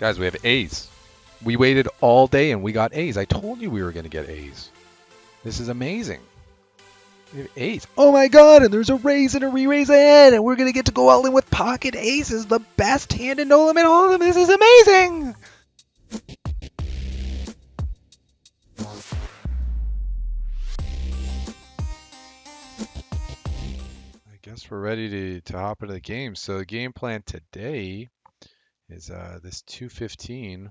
Guys, we have A's. We waited all day and we got A's. I told you we were going to get A's. This is amazing. We have A's. Oh my god, and there's a raise and a re-raise ahead, and we're going to get to go all in with pocket aces. The best hand in no limit all of them. This is amazing. I guess we're ready to hop into the game. So the game plan today is this $215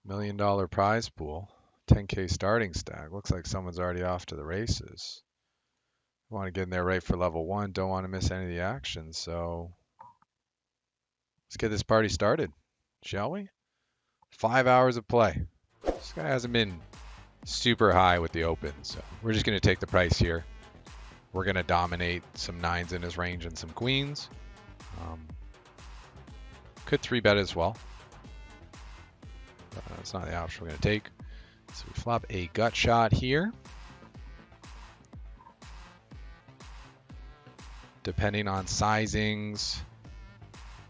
million prize pool, 10K starting stack. Looks like someone's already off to the races. Want to get in there right for level 1. Don't want to miss any of the action. So let's get this party started, shall we? 5 hours of play. This guy hasn't been super high with the open, so we're just going to take the price here. We're going to dominate some 9s in his range and some queens. Could 3-bet as well. That's not the option we're going to take. So we flop a gut shot here. Depending on sizings,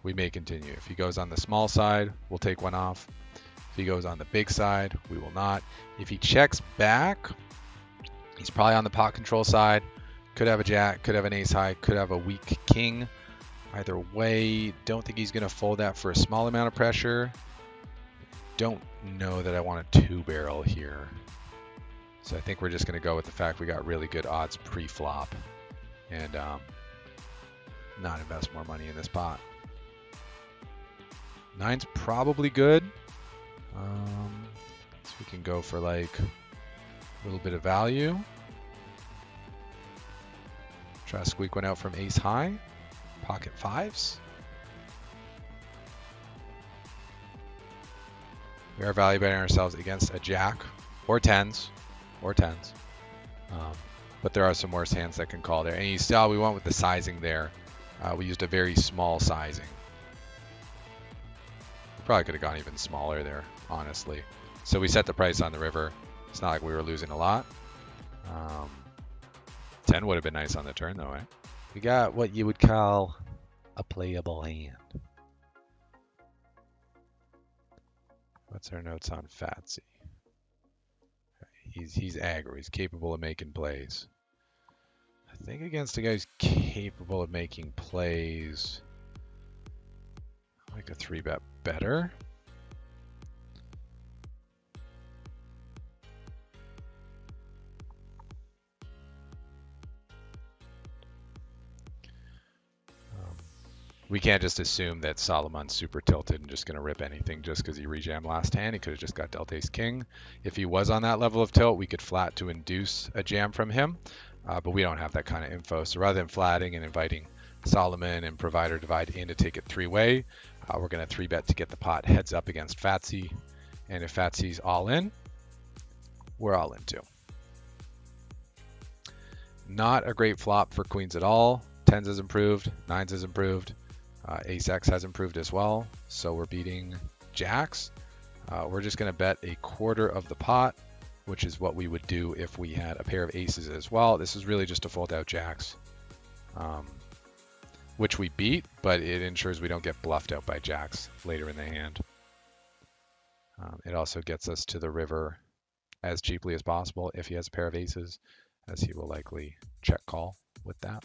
we may continue. If he goes on the small side, we'll take one off. If he goes on the big side, we will not. If he checks back, he's probably on the pot control side. Could have a jack, could have an ace high, could have a weak king. Either way, don't think he's going to fold that for a small amount of pressure. Don't know that I want a 2-barrel here. So I think we're just going to go with the fact we got really good odds pre-flop. And not invest more money in this pot. 9's probably good. So we can go for like a little bit of value. Try to squeak one out from ace high. Pocket 5s. We are value betting ourselves against a jack or 10s. But there are some worse hands that can call there. And you saw we went with the sizing there. We used a very small sizing. We probably could have gone even smaller there, honestly. So we set the price on the river. It's not like we were losing a lot. 10 would have been nice on the turn though, eh? We got what you would call a playable hand. What's our notes on Fatsy? He's aggro. He's capable of making plays. I think against a guy who's capable of making plays, I like a 3-bet better. We can't just assume that Solomon's super tilted and just going to rip anything just because he rejammed last hand. He could have just got dealt ace king. If he was on that level of tilt, we could flat to induce a jam from him. But we don't have that kind of info. So rather than flatting and inviting Solomon and provider divide in to take it 3-way, we're going to 3-bet to get the pot heads up against Fatsy. And if Fatsy's all in, we're all in too. Not a great flop for queens at all. 10s has improved, 9s has improved. Ace X has improved as well, so we're beating jacks. We're just going to bet a quarter of the pot, which is what we would do if we had a pair of aces as well. This is really just to fold out jacks, which we beat, but it ensures we don't get bluffed out by jacks later in the hand. It also gets us to the river as cheaply as possible if he has a pair of aces, as he will likely check call with that.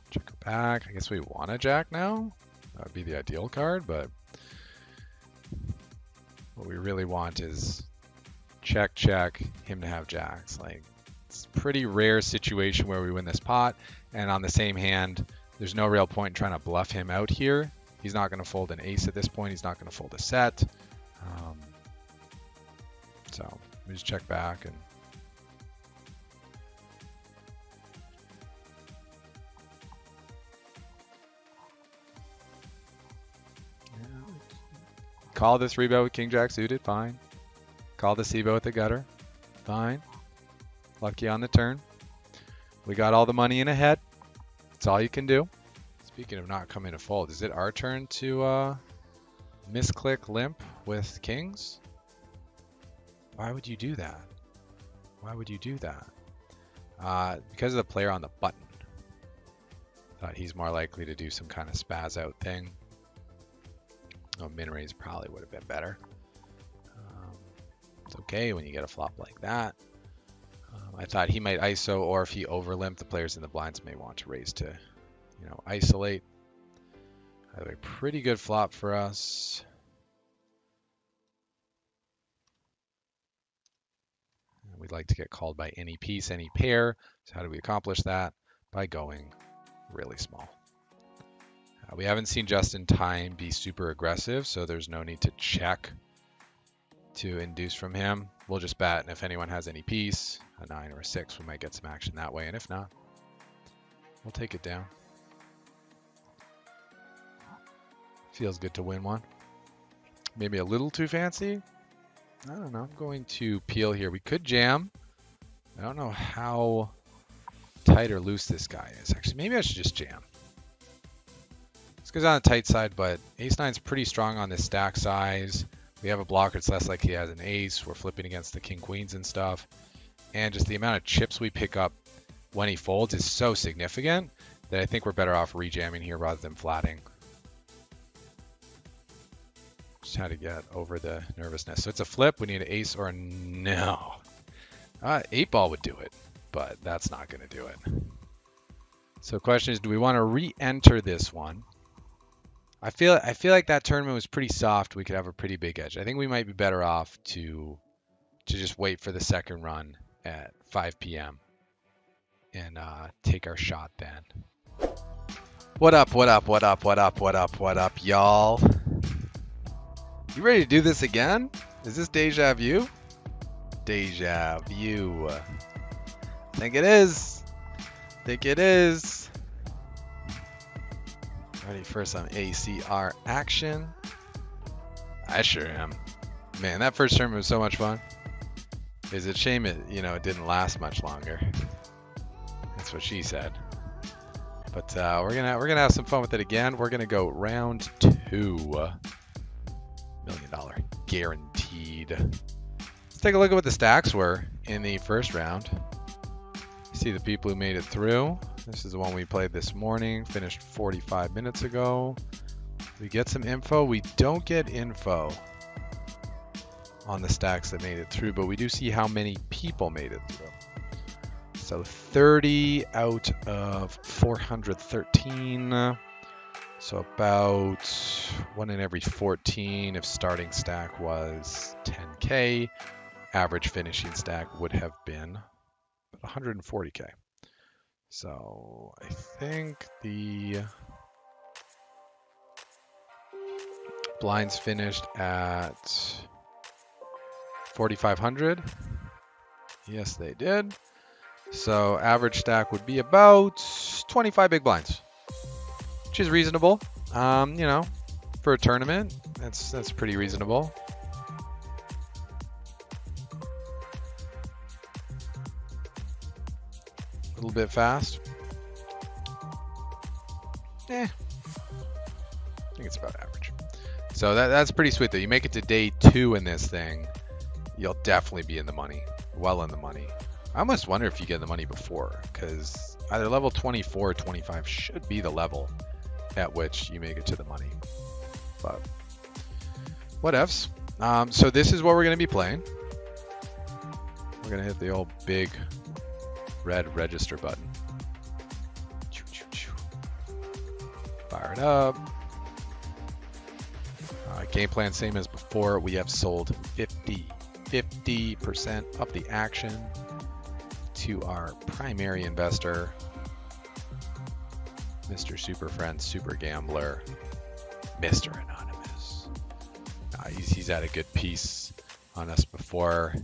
Check it back. I guess we want a jack now. That would be the ideal card, but what we really want is check, him to have jacks. Like, it's a pretty rare situation where we win this pot, and on the same hand, there's no real point in trying to bluff him out here. He's not going to fold an ace at this point. He's not going to fold a set. So we just check back and call the 3-bet with king jack suited, fine. Call the C-bet with the gutter, fine. Lucky on the turn. We got all the money in a head. That's all you can do. Speaking of not coming to fold, is it our turn to misclick limp with kings? Why would you do that? Why would you do that? Because of the player on the button. Thought he's more likely to do some kind of spaz out thing. Oh, min raise probably would have been better. It's okay when you get a flop like that. I thought he might ISO, or if he overlimped, the players in the blinds may want to raise to, you know, isolate. Either way, pretty good flop for us. We'd like to get called by any piece, any pair. So how do we accomplish that? By going really small. We haven't seen Just in Time be super aggressive, so there's no need to check to induce from him. We'll just bet, and if anyone has any piece, a 9 or a 6, we might get some action that way, and if not, we'll take it down. Feels good to win one. Maybe a little too fancy. I don't know. I'm going to peel here. We could jam. I don't know how tight or loose this guy is. Actually, maybe I should just jam. This goes on the tight side, but ace-9's pretty strong on this stack size. We have a blocker. It's less like he has an ace. We're flipping against the king-queens and stuff. And just the amount of chips we pick up when he folds is so significant that I think we're better off rejamming here rather than flatting. Just had to get over the nervousness. So it's a flip. We need an ace or a no. 8-ball would do it, but that's not going to do it. So the question is, do we want to re-enter this one? I feel like that tournament was pretty soft. We could have a pretty big edge. I think we might be better off to just wait for the second run at 5 p.m. and take our shot then. What up, what up, what up, what up, what up, what up, y'all? You ready to do this again? Is this deja vu? Deja vu. I think it is. I think it is. Ready for some ACR action? I sure am. Man, that first tournament was so much fun. It's a shame it didn't last much longer. That's what she said. But we're gonna have some fun with it again. We're gonna go round 2. $1 million guaranteed. Let's take a look at what the stacks were in the first round. See the people who made it through. This is the one we played this morning, finished 45 minutes ago. We get some info. We don't get info on the stacks that made it through, but we do see how many people made it through. So 30 out of 413. So about 1 in every 14 if starting stack was 10K. Average finishing stack would have been 140K. So I think the blinds finished at 4,500. Yes, they did. So average stack would be about 25 big blinds, which is reasonable. For a tournament, that's pretty reasonable. A little bit fast. I think it's about average. So that's pretty sweet though. You make it to day 2 in this thing, you'll definitely be in the money, well in the money. I almost wonder if you get the money before, because either level 24 or 25 should be the level at which you make it to the money. But whatevs. So this is what we're going to be playing. We're going to hit the old big red register button. Fire it up. Game plan same as before. We have sold 50% of the action to our primary investor, Mr. Super Friend, Super Gambler, Mr. Anonymous. He's had a good piece on us before.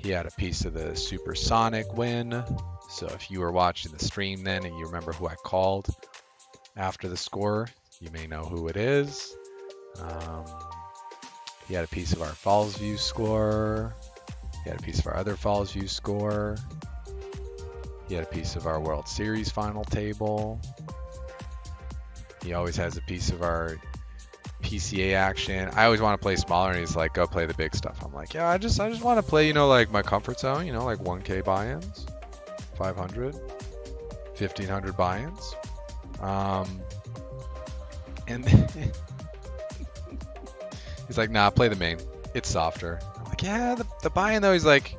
He had a piece of the Supersonic win. So if you were watching the stream then and you remember who I called after the score, you may know who it is. He had a piece of our Falls View score. He had a piece of our other Falls View score. He He had a piece of our World Series final table. He always has a piece of our PCA action. I always want to play smaller, and he's like, go play the big stuff. I'm like, yeah, I just want to play, you know, like my comfort zone, you know, like 1K buy-ins, 500, 1,500 buy-ins. And he's like, nah, play the main. It's softer. I'm like, yeah, the buy-in though, he's like,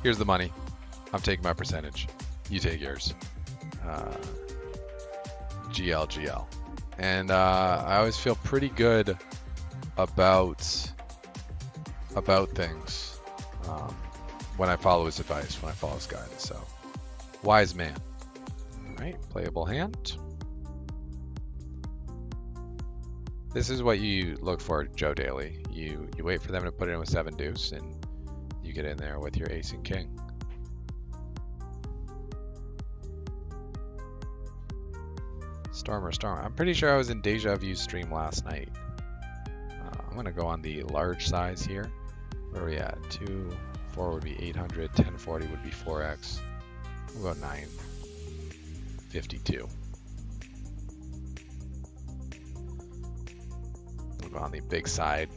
here's the money. I'm taking my percentage. You take yours. GL. And I always feel pretty good about things when I follow his advice, when I follow his guidance. So, wise man. All right, playable hand. This is what you look for, Joe Daly. You wait for them to put it in with 7 deuce, and you get in there with your ace and king. Storm. I'm pretty sure I was in Deja Vu's stream last night. I'm going to go on the large size here. Where are we at? 2, 4 would be 800, 1040 would be 4x. We'll go 952. We'll go on the big side.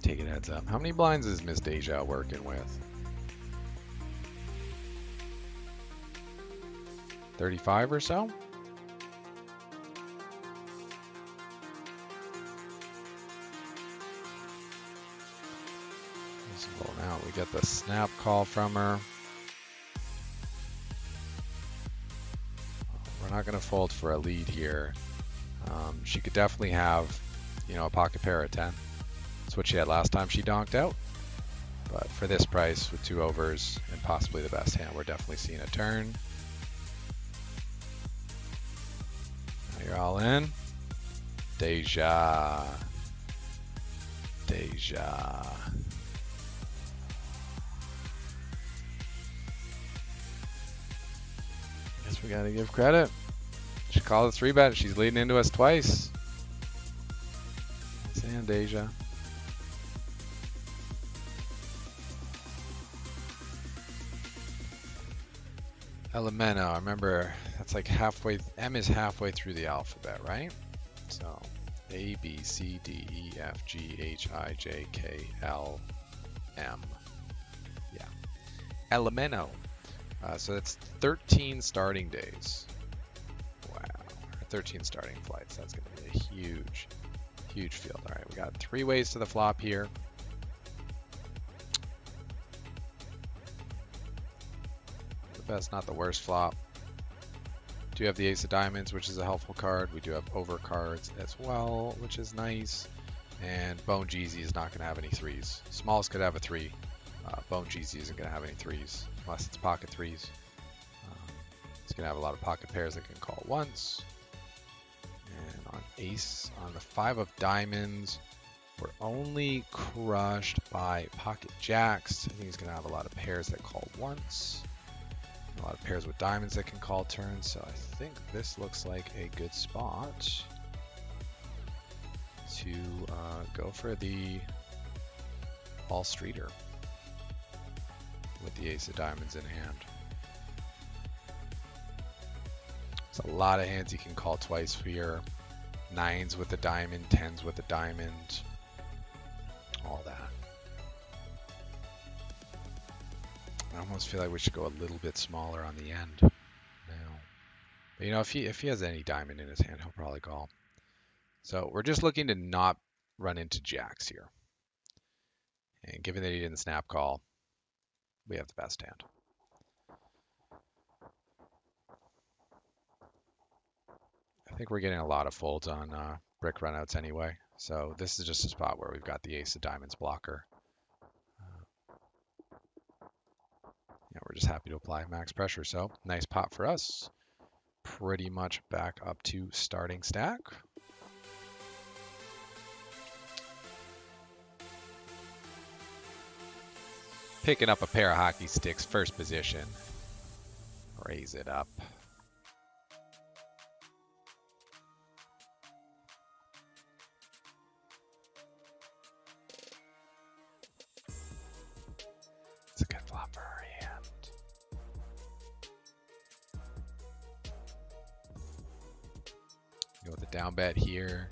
Take it heads up. How many blinds is Miss Deja working with? 35 or so? Now we get the snap call from her. We're not going to fold for a lead here. She could definitely have, you know, a pocket pair at 10. That's what she had last time she donked out. But for this price with 2 overs and possibly the best hand, we're definitely seeing a turn. Now you're all in. Deja. Guess we gotta give credit. She called a 3-bet. She's leading into us twice. And Deja. Elemento. I remember that's like halfway. M is halfway through the alphabet, right? So A, B, C, D, E, F, G, H, I, J, K, L, M. Yeah. Elemento. So that's 13 starting days. Wow. 13 starting flights. That's going to be a huge field. All right, we got 3 ways to the flop here. The best, not the worst flop. Do have the ace of diamonds, which is a helpful card. We do have over cards as well, which is nice. And Bone Jeezy is not going to have any 3s. Smalls could have a 3. Bone Jeezy isn't going to have any 3s unless it's pocket 3s. It's going to have a lot of pocket pairs that can call once. And on ace, on the 5 of diamonds, we're only crushed by pocket jacks. I think he's going to have a lot of pairs that call once. A lot of pairs with diamonds that can call turns. So I think this looks like a good spot to go for the all streeter with the ace of diamonds in hand. There's a lot of hands you can call twice here. 9s with the diamond, 10s with the diamond, all that. I almost feel like we should go a little bit smaller on the end now. But you know, if he has any diamond in his hand, he'll probably call. So we're just looking to not run into jacks here. And given that he didn't snap call, we have the best hand. I think we're getting a lot of folds on brick runouts anyway. So this is just a spot where we've got the ace of diamonds blocker. Yeah, we're just happy to apply max pressure. So nice pot for us. Pretty much back up to starting stack. Picking up a pair of hockey sticks, first position. Raise it up. It's a good flop for our hand. down bet here.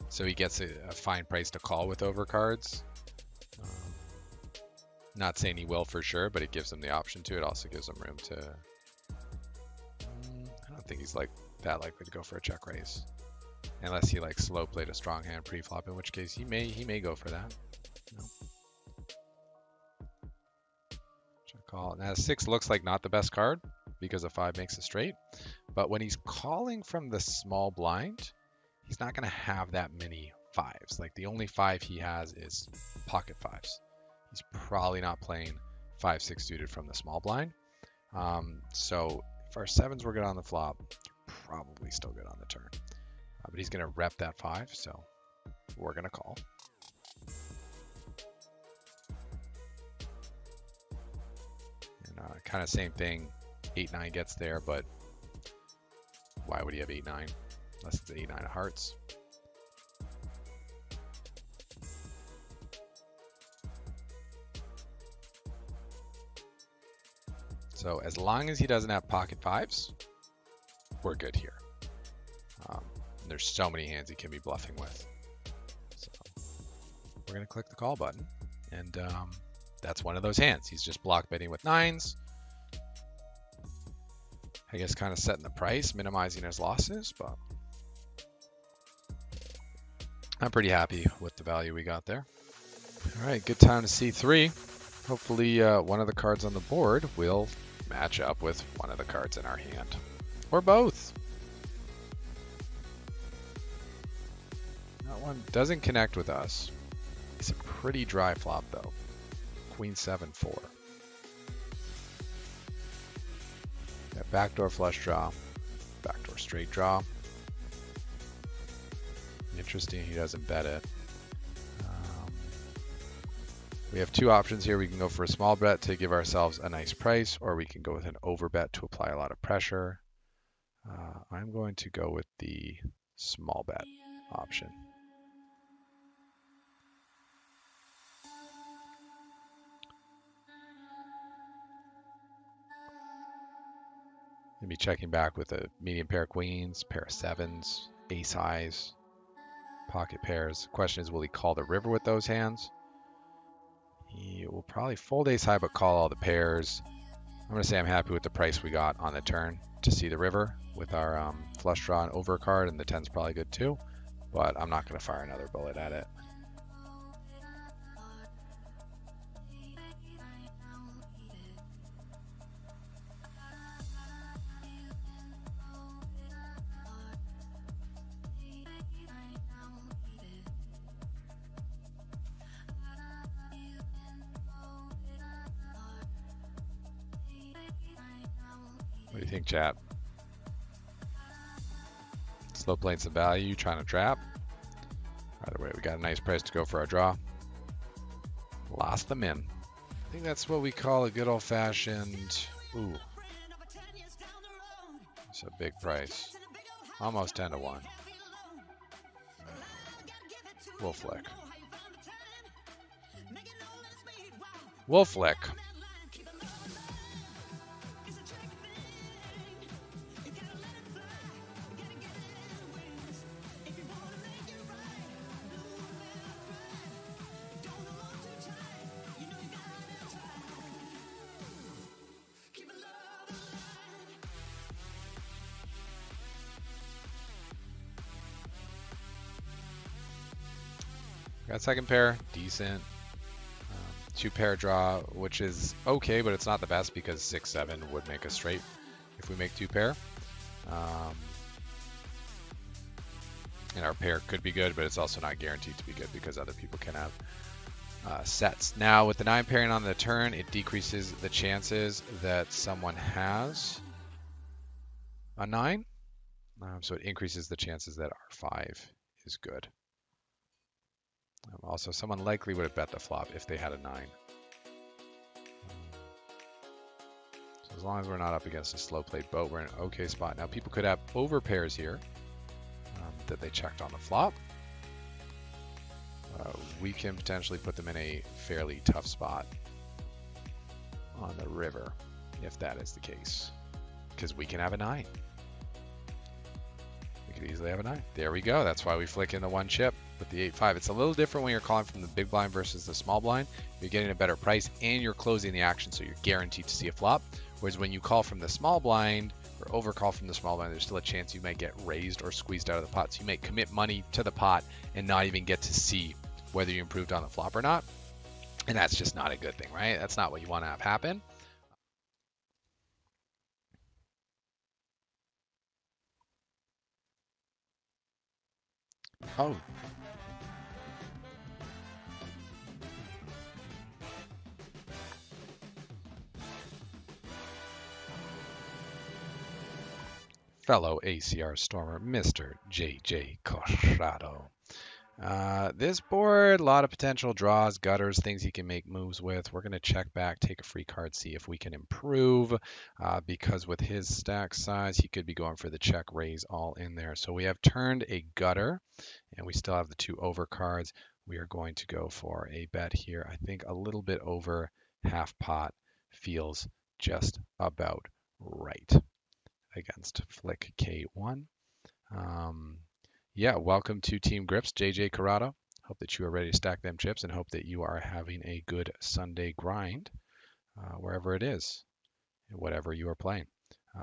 So he gets a fine price to call with overcards. Not saying he will for sure, but it gives him the option to. It also gives him room to... I don't think he's like that likely to go for a check raise. Unless he like slow played a strong hand pre-flop, in which case he may go for that. No. Check call. Now 6 looks like not the best card because a 5 makes a straight. But when he's calling from the small blind, he's not going to have that many 5s. Like the only 5 he has is pocket 5s. He's probably not playing 5-6 suited from the small blind. So if our 7s were good on the flop, probably still good on the turn. But he's going to rep that 5, so we're going to call. And kind of same thing, 8-9 gets there, but why would he have 8-9 unless it's 8-9 of hearts? So as long as he doesn't have pocket 5s, we're good here. There's so many hands he can be bluffing with. So we're going to click the call button. And that's one of those hands. He's just block betting with 9s. I guess kind of setting the price, minimizing his losses, but I'm pretty happy with the value we got there. All right, good time to C3. Hopefully one of the cards on the board will match up with one of the cards in our hand. Or both. That one doesn't connect with us. It's a pretty dry flop though. Queen 7-4. Got backdoor flush draw, backdoor straight draw. Interesting, he doesn't bet it. We have two options here. We can go for a small bet to give ourselves a nice price, or we can go with an over bet to apply a lot of pressure. I'm going to go with the small bet option. Maybe checking back with a medium pair of queens, pair of 7s, ace highs, pocket pairs. The question is, will he call the river with those hands? He will probably fold ace high, but call all the pairs. I'm going to say I'm happy with the price we got on the turn to see the river with our flush draw and over card, and the 10's probably good too, but I'm not going to fire another bullet at it. What do you think, chat? Slow playing some value, trying to trap. Right away, we got a nice price to go for our draw. Lost them in. I think that's what we call a good old-fashioned. Ooh, it's a big price. Almost 10-1. We'll flick. We'll flick. Got second pair, decent. Two pair draw, which is okay, but it's not the best because 6-7 would make us straight if we make two pair. And our pair could be good, but it's also not guaranteed to be good because other people can have sets. Now with the 9 pairing on the turn, it decreases the chances that someone has a 9. So it increases the chances that our 5 is good. Also, someone likely would have bet the flop if they had a 9. So as long as we're not up against a slow played boat, we're in an okay spot. Now people could have over pairs here that they checked on the flop. We can potentially put them in a fairly tough spot on the river if that is the case, because we can have a 9. We could easily have a 9. There we go. That's why we flick in the 1 chip with the 8-5. It's a little different when you're calling from the big blind versus the small blind. You're getting a better price and you're closing the action, so you're guaranteed to see a flop. Whereas when you call from the small blind or overcall from the small blind, there's still a chance you might get raised or squeezed out of the pot. So you might commit money to the pot and not even get to see whether you improved on the flop or not. And that's just not a good thing, right? That's not what you want to have happen. Oh. Fellow ACR Stormer, Mr. JJ Corrado. This board, a lot of potential draws, gutters, things he can make moves with. We're going to check back, take a free card, see if we can improve, because with his stack size, he could be going for the check raise all in there. So we have turned a gutter, and we still have the 2 over cards. We are going to go for a bet here. I think a little bit over half pot feels just about right against Flick K1. Yeah, welcome to Team Grips, JJ Corrado. Hope that you are ready to stack them chips and hope that you are having a good Sunday grind wherever it is, whatever you are playing.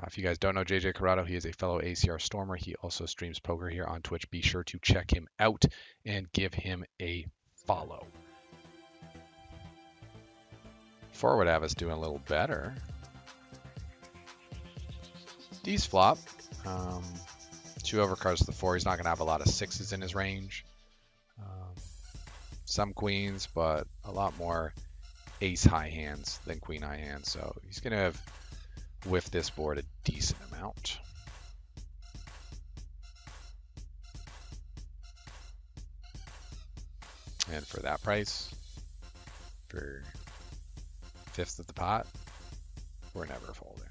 If you guys don't know JJ Corrado, he is a fellow ACR Stormer. He also streams poker here on Twitch. Be sure to check him out and give him a follow. Forward have us doing a little better. D's flop. 2 overcards to the 4. He's not going to have a lot of 6s in his range. Some queens, but a lot more ace high hands than queen high hands. So he's going to have whiffed this board a decent amount. And for that price, for 1/5 of the pot, we're never folding.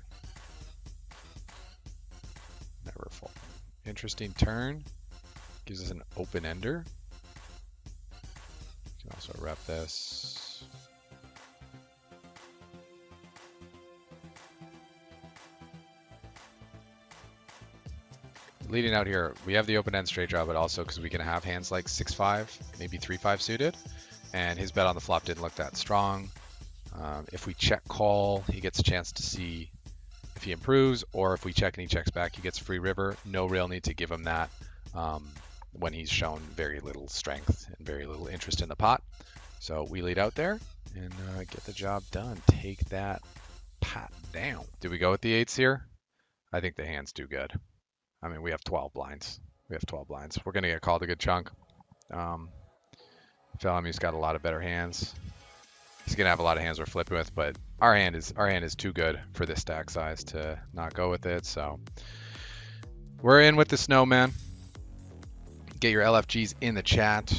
Never folding. Interesting turn. Gives us an open ender. You can also rep this. Leading out here, we have the open end straight draw, but also because we can have hands like 6-5, maybe 3-5 suited. And his bet on the flop didn't look that strong. If we check call, he gets a chance to see if he improves, or if we check and he checks back, he gets free river. No real need to give him that when he's shown very little strength and very little interest in the pot. So we lead out there and get the job done. Take that pot down. Do we go with the 8s here? I think the hand's too good. I mean, we have 12 blinds. We have 12 blinds. We're going to get called a good chunk. Felamu's got a lot of better hands. He's gonna have a lot of hands we're flipping with, but our hand is too good for this stack size to not go with it. So we're in with the snowman. Get your LFGs in the chat.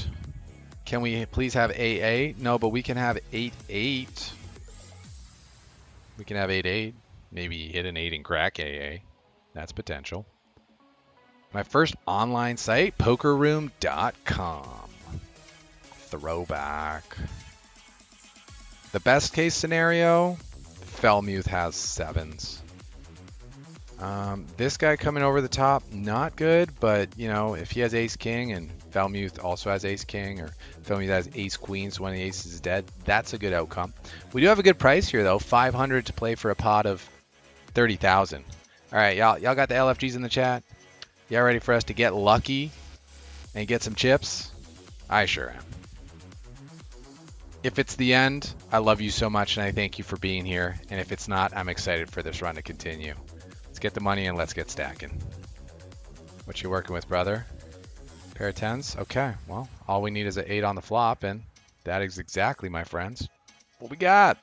Can we please have AA? No, but we can have 8-8. We can have 8-8. Maybe hit an 8 and crack AA. That's potential. My first online site, pokerroom.com. Throwback. The best case scenario, Felmuth has 7s. This guy coming over the top, not good, but you know, if he has ace king and Felmuth also has ace king, or Felmuth has ace queen, so one of the aces is dead, that's a good outcome. We do have a good price here though, 500 to play for a pot of 30,000. All right, y'all got the LFGs in the chat? Y'all ready for us to get lucky and get some chips? I sure am. If it's the end, I love you so much and I thank you for being here. And if it's not, I'm excited for this run to continue. Let's get the money and let's get stacking. What you working with, brother? Pair of 10s? Okay, well, all we need is an 8 on the flop, and that is exactly, my friends, what we got.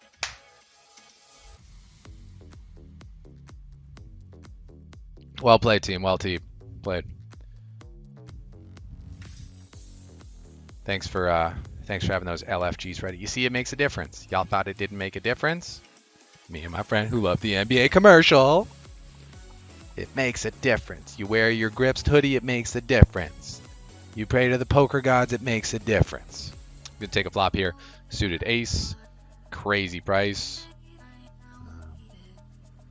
Well played, team. Well played. Thanks for having those LFGs ready. You see, it makes a difference. Y'all thought it didn't make a difference? Me and my friend who love the NBA commercial. It makes a difference. You wear your Grips hoodie, it makes a difference. You pray to the poker gods, it makes a difference. I'm going to take a flop here. Suited ace. Crazy price.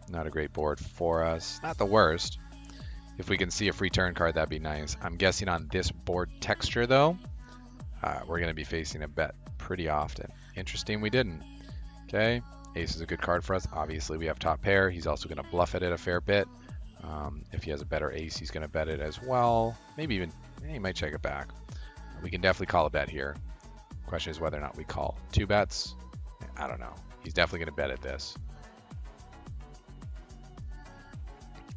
Not a great board for us. Not the worst. If we can see a free turn card, that'd be nice. I'm guessing on this board texture, though, we're going to be facing a bet pretty often. Interesting, we didn't. Okay, ace is a good card for us. Obviously, we have top pair. He's also going to bluff it a fair bit. If he has a better ace, he's going to bet it as well. Maybe even, he might check it back. We can definitely call a bet here. Question is whether or not we call 2 bets. I don't know. He's definitely going to bet at this.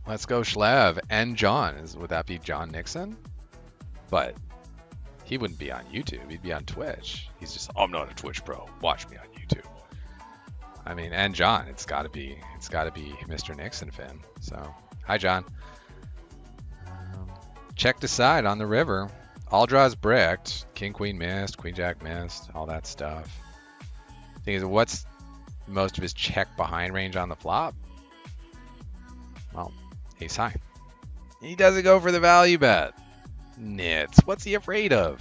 Let's go Schlev and John. Would that be John Nixon? But he wouldn't be on YouTube. He'd be on Twitch. He's just, I'm not a Twitch pro. Watch me on YouTube. I mean, and John, it's got to be Mr. Nixon fan. So, hi John. Check to side on the river. All draws bricked. King Queen missed. Queen Jack missed. All that stuff. Thing is, what's most of his check behind range on the flop? Well, ace high. He doesn't go for the value bet. Nits. What's he afraid of?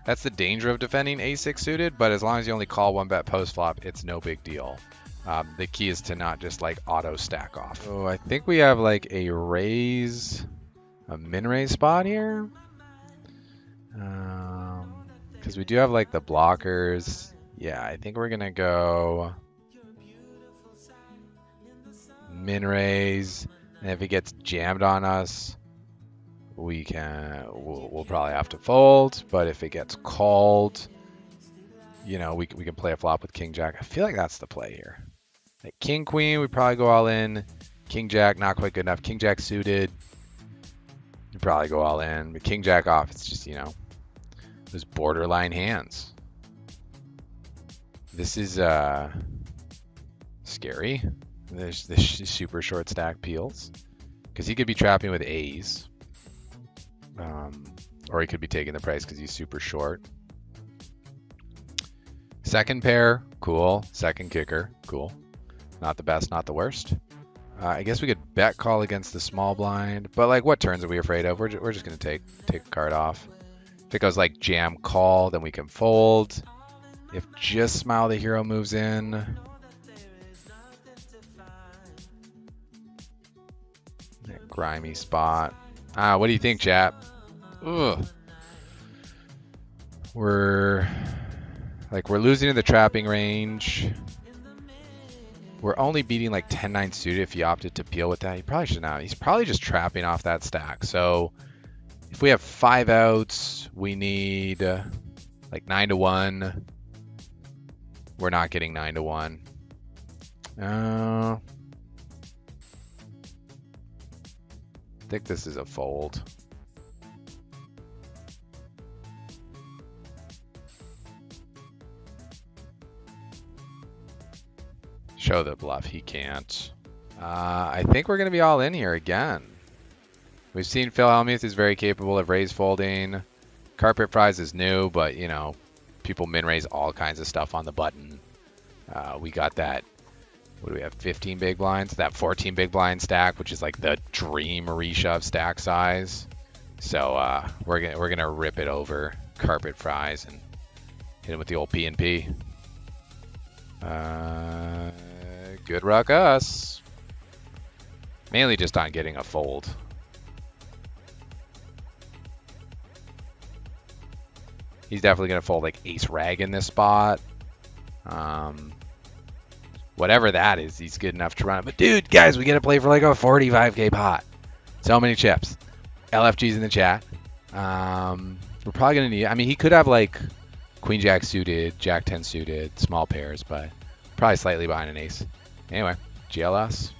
That's the danger of defending ace-6 suited, but as long as you only call 1 bet post flop, it's no big deal. The key is to not just like auto stack off. So I think we have like a raise, a min raise spot here. Because we do have like the blockers. Yeah, I think we're gonna go min raise, and if it gets jammed on us, we'll probably have to fold. But if it gets called, you know, we can play a flop with King Jack. I feel like that's the play here. Like King Queen, we probably go all in. King Jack, not quite good enough. King Jack suited, you probably go all in. But King Jack off, it's just, you know, those borderline hands. This is scary. There's this super short stack peels, because he could be trapping with A's, or he could be taking the price because he's super short. Second pair, cool. Second kicker, cool. Not the best, not the worst. I guess we could bet call against the small blind, but like, what turns are we afraid of? We're just gonna take a card off. If it goes like jam call, then we can fold. If just Smile the Hero moves in, that grimy spot. What do you think, chap? Ugh. We're losing in the trapping range. We're only beating like 10-9 suited if he opted to peel with that. He probably should not. He's probably just trapping off that stack. So if we have 5 outs, we need like 9-1. We're not getting 9-1. I think this is a fold. Show the bluff. He can't. I think we're going to be all in here again. We've seen Phil Hellmuth is very capable of raise folding. Carpet Fries is new, but you know, people min raise all kinds of stuff on the button. We got that. What do we have? 15 big blinds. That 14 big blind stack, which is like the dream reshove stack size. So we're gonna rip it over Carpet Fries and hit him with the old P&P. Good luck us. Mainly just on getting a fold. He's definitely going to fold like ace rag in this spot. Whatever that is, he's good enough to run it. But dude, guys, we get to play for like a 45k pot. So many chips. LFG's in the chat. We're probably going to need, I mean, he could have like Queen Jack suited, Jack 10 suited, small pairs, but probably slightly behind an ace. Anyway, GLS.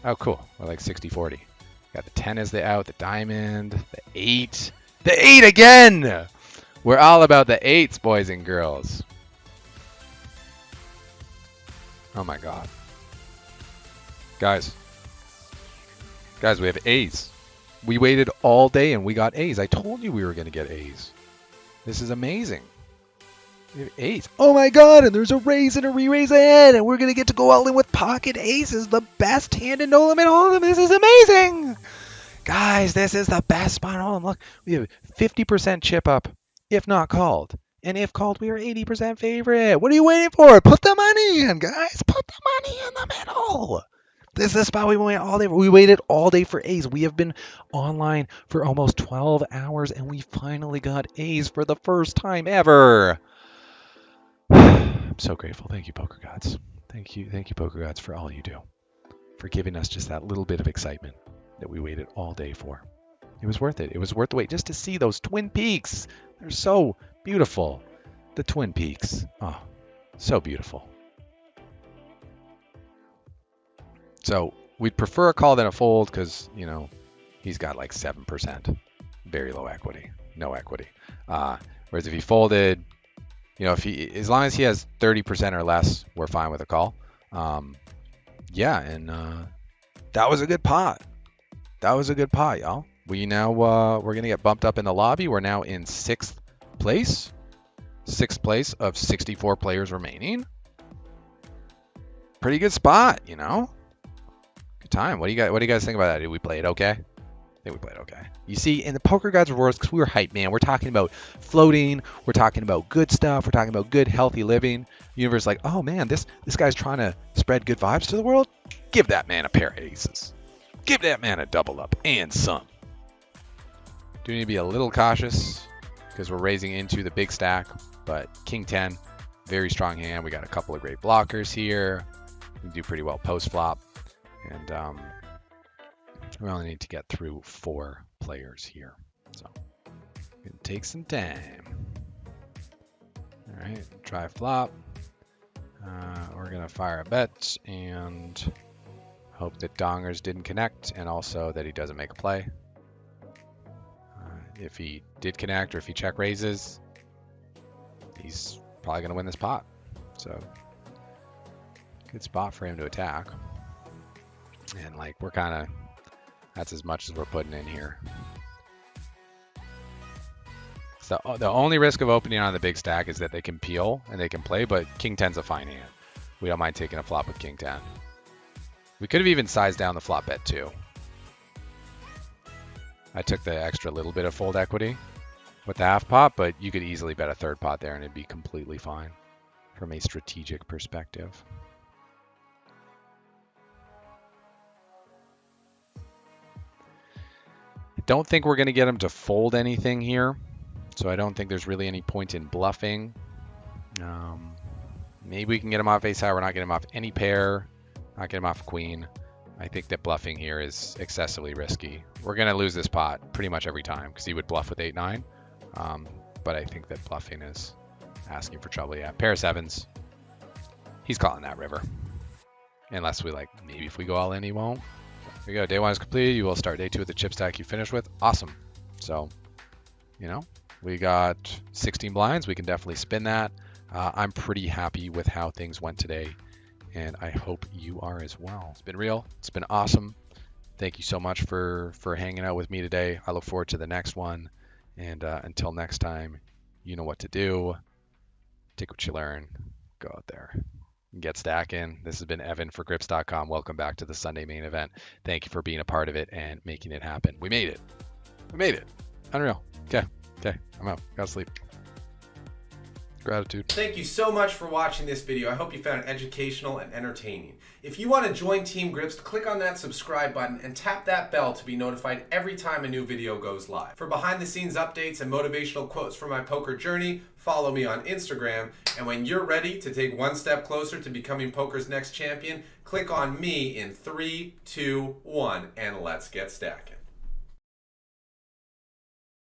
Oh, cool. We're like 60-40. Got the 10 as the out, the diamond, the 8. The 8 again! We're all about the 8s, boys and girls. Oh my god. Guys, we have A's. We waited all day and we got A's. I told you we were going to get A's. This is amazing. We have A's. Oh my god, and there's a raise and a re-raise ahead, and we're going to get to go all in with pocket aces. The best hand in no limit hold'em. This is amazing! Guys, this is the best spot in hold'em. Look, we have 50% chip up, if not called. And if called, we are 80% favorite. What are you waiting for? Put the money in, guys. Put the money in the middle. This is the spot we waited all day. We waited all day for A's. We have been online for almost 12 hours, and we finally got A's for the first time ever. I'm so grateful. Thank you, poker gods. Thank you, poker gods, for all you do, for giving us just that little bit of excitement that we waited all day for. It was worth it. It was worth the wait just to see those Twin Peaks. They're so beautiful. The Twin Peaks. Oh, so beautiful. So we'd prefer a call than a fold because, you know, he's got like 7%. Very low equity. No equity. Whereas if he folded, you know, as long as he has 30% or less, we're fine with a call. Yeah, and that was a good pot. That was a good pot, y'all. We're going to get bumped up in the lobby. We're now in 6th place. 6th place of 64 players remaining. Pretty good spot, you know? Good time. What do you guys think about that? Did we play it okay? I think we played okay. You see, in the Poker Gods Rewards, because we were hyped, man, we're talking about floating. We're talking about good stuff. We're talking about good, healthy living. Universe like, oh, man, this guy's trying to spread good vibes to the world. Give that man a pair of aces. Give that man a double up and some. Do need to be a little cautious because we're raising into the big stack, but King 10, very strong hand. We got a couple of great blockers here. We do pretty well post flop, and we only need to get through 4 players here, so it can take some time. All right, try flop. We're gonna fire a bet and hope that dongers didn't connect, and also that he doesn't make a play. If he did connect, or if he check raises, he's probably going to win this pot. So, good spot for him to attack. And like, we're kind of, that's as much as we're putting in here. So the only risk of opening on the big stack is that they can peel and they can play, but King 10's a fine hand. We don't mind taking a flop with King 10. We could have even sized down the flop bet too. I took the extra little bit of fold equity with the half pot, but you could easily bet a third pot there and it'd be completely fine from a strategic perspective. I don't think we're going to get him to fold anything here, so I don't think there's really any point in bluffing. Maybe we can get him off ace high. We're not getting him off any pair, not getting him off queen. I think that bluffing here is excessively risky. We're going to lose this pot pretty much every time because he would bluff with 8-9. But I think that bluffing is asking for trouble. Yeah, pair of sevens. He's calling that river. Unless we like, maybe if we go all in, he won't. There we go. Day 1 is completed. You will start day 2 with the chip stack you finished with. Awesome. So, you know, we got 16 blinds. We can definitely spin that. I'm pretty happy with how things went today, and I hope you are as well. It's been real. It's been awesome. Thank you so much for hanging out with me today. I look forward to the next one. And until next time, you know what to do. Take what you learn. Go out there and get stacking. This has been Evan for Grips.com. Welcome back to the Sunday main event. Thank you for being a part of it and making it happen. We made it. We made it. Unreal. Okay. I'm out. Gotta sleep. Gratitude. Thank you so much for watching this video. I hope you found it educational and entertaining. If you want to join Team Grips, click on that subscribe button and tap that bell to be notified every time a new video goes live. For behind the scenes updates and motivational quotes from my poker journey, follow me on Instagram. And when you're ready to take one step closer to becoming poker's next champion, click on me in 3, 2, 1, and let's get stacking.